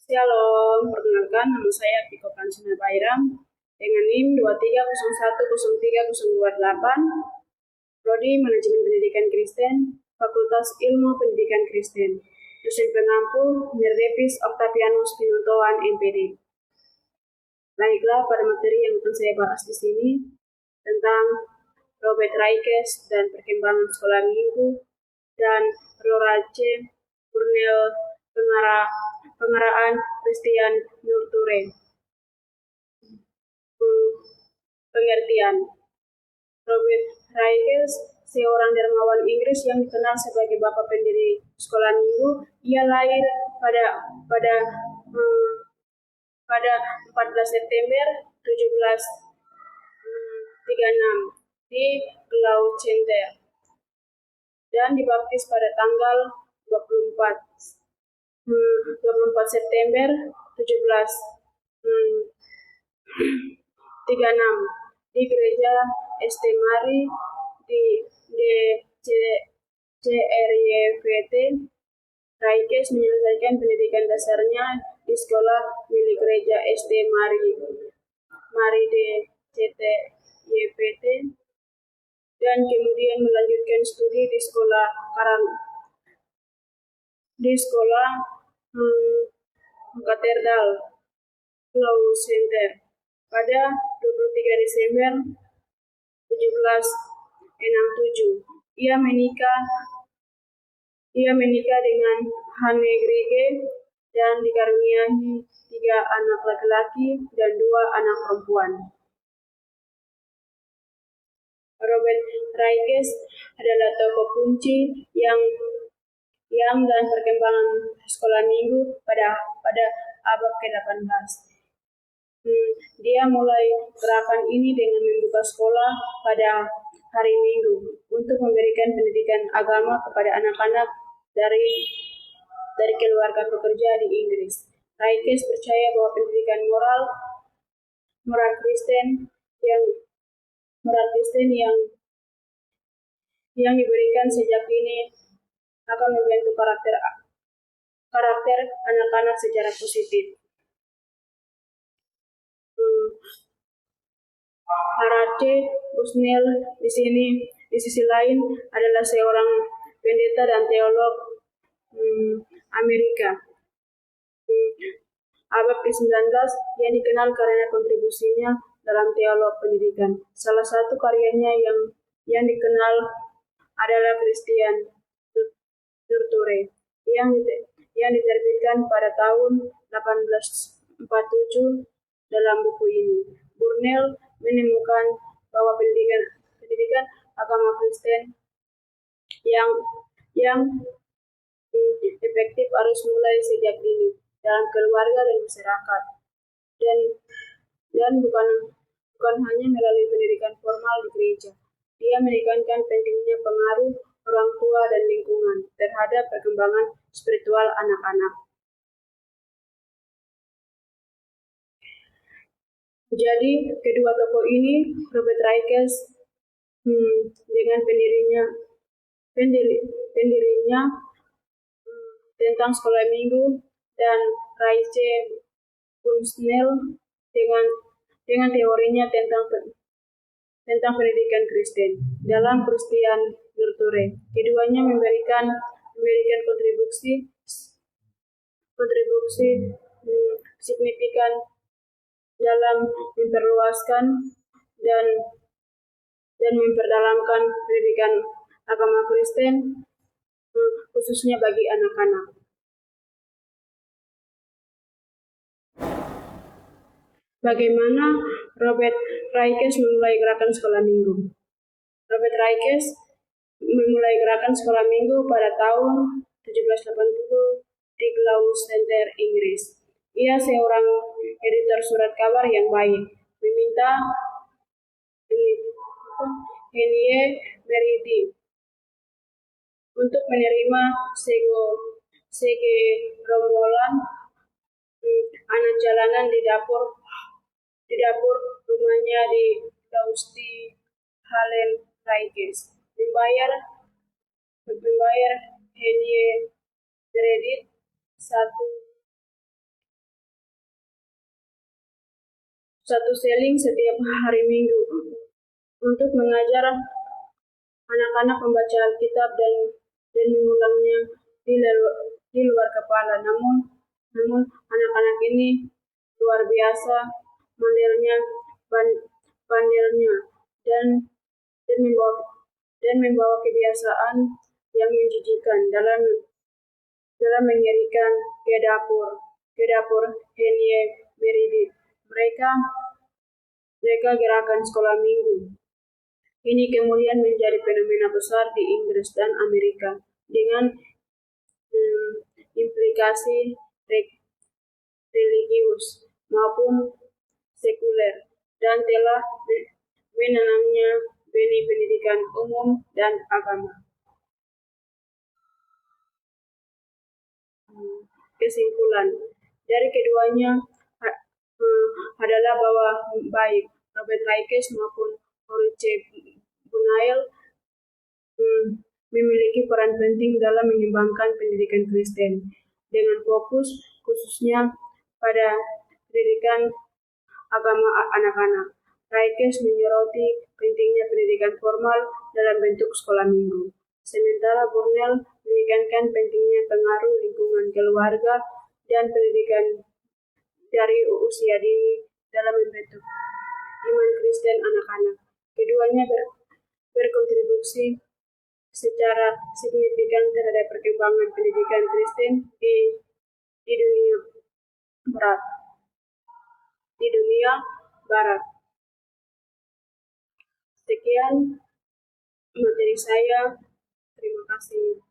Shalom, perkenalkan nama saya Piko Kancana Bairam dengan NIM 2301030228, Prodi Manajemen Pendidikan Kristen, Fakultas Ilmu Pendidikan Kristen, dosen pengampu Mirdepis Octavianus Pinontoan MPD. Baiklah, pada materi yang akan saya bahas di sini tentang Robert Raikes dan perkembangan sekolah minggu dan Rorace Burnell pengaraan Christian Nurture. Pengertian: Robert Raikes, seorang dermawan Inggris yang dikenal sebagai bapak pendiri sekolah minggu. Ia lahir pada 14 September 1736 di Gloucester dan dibaptis pada tanggal 24 September 1736 di gereja St. Mary di CRYVT. Raikes menyelesaikan pendidikan dasarnya di sekolah milik gereja St. Mary di CRYVT dan kemudian melanjutkan studi di sekolah katedral Gloucester. Pada 23 Desember 1767, ia menikah dengan Anne Grige dan dikaruniai 3 anak laki-laki dan 2 anak perempuan. Robert Raikes adalah tokoh kunci yang dan perkembangan sekolah minggu pada abad ke-18. Dia mulai gerakan ini dengan membuka sekolah pada hari Minggu untuk memberikan pendidikan agama kepada anak-anak dari keluarga pekerja di Inggris. Raikes percaya bahwa pendidikan moral Kristen yang diberikan sejak dini akan membentuk karakter anak-anak secara positif. Horace Bushnell di sisi lain adalah seorang pendeta dan teolog Amerika. Abad ke-19, ia dikenal karena kontribusinya dalam teolog pendidikan. Salah satu karyanya yang dikenal adalah Christian Nurture yang diterbitkan pada tahun 1847. Dalam buku ini, Burnell menemukan bahwa pendidikan agama Kristen yang efektif harus mulai sejak dini dalam keluarga dan masyarakat, dan bukan hanya melalui pendidikan formal di gereja. Dia menekankan pentingnya pengaruh orang tua dan lingkungan terhadap perkembangan spiritual anak-anak. Jadi, kedua tokoh ini, Robert Raikes dengan pendirinya tentang sekolah minggu, dan Raise Bushnell dengan teorinya tentang pendidikan Kristen. Dalam Christian Nurture, keduanya memberikan kontribusi signifikan dalam memperluaskan dan memperdalamkan pendidikan agama Kristen, khususnya bagi anak-anak. Bagaimana Robert Raikes memulai gerakan sekolah minggu? Robert Raikes memulai gerakan sekolah minggu pada tahun 1780 di Gloucester, Inggris. Ia seorang editor surat kabar yang baik, meminta Henry Meredith untuk menerima segerombolan anak jalanan di dapur rumahnya di Gloucester. Helen Raikes membayar Henry Meredith 1 seling setiap hari Minggu untuk mengajar anak-anak membaca Alkitab dan mengulangnya di luar kepala. Namun anak-anak ini luar biasa bandelnya dan membawa kebiasaan yang menjijikan dalam mengirikan ke dapur Henie Meredith. Mereka gerakan sekolah minggu. Ini kemudian menjadi fenomena besar di Inggris dan Amerika dengan implikasi religius maupun sekuler dan telah menanamnya benih pendidikan umum dan agama. Kesimpulan dari keduanya adalah bahwa baik Robert Raikes maupun Ulrich Bunael memiliki peran penting dalam mengembangkan pendidikan Kristen dengan fokus khususnya pada pendidikan agama anak-anak. Raikes menyoroti pentingnya pendidikan formal dalam bentuk sekolah minggu, sementara Bunael menekankan pentingnya pengaruh lingkungan keluarga dan pendidikan dari usia dini dalam membentuk iman Kristen anak-anak. Keduanya berkontribusi secara signifikan terhadap perkembangan pendidikan Kristen di dunia barat. Sekian materi saya. Terima kasih.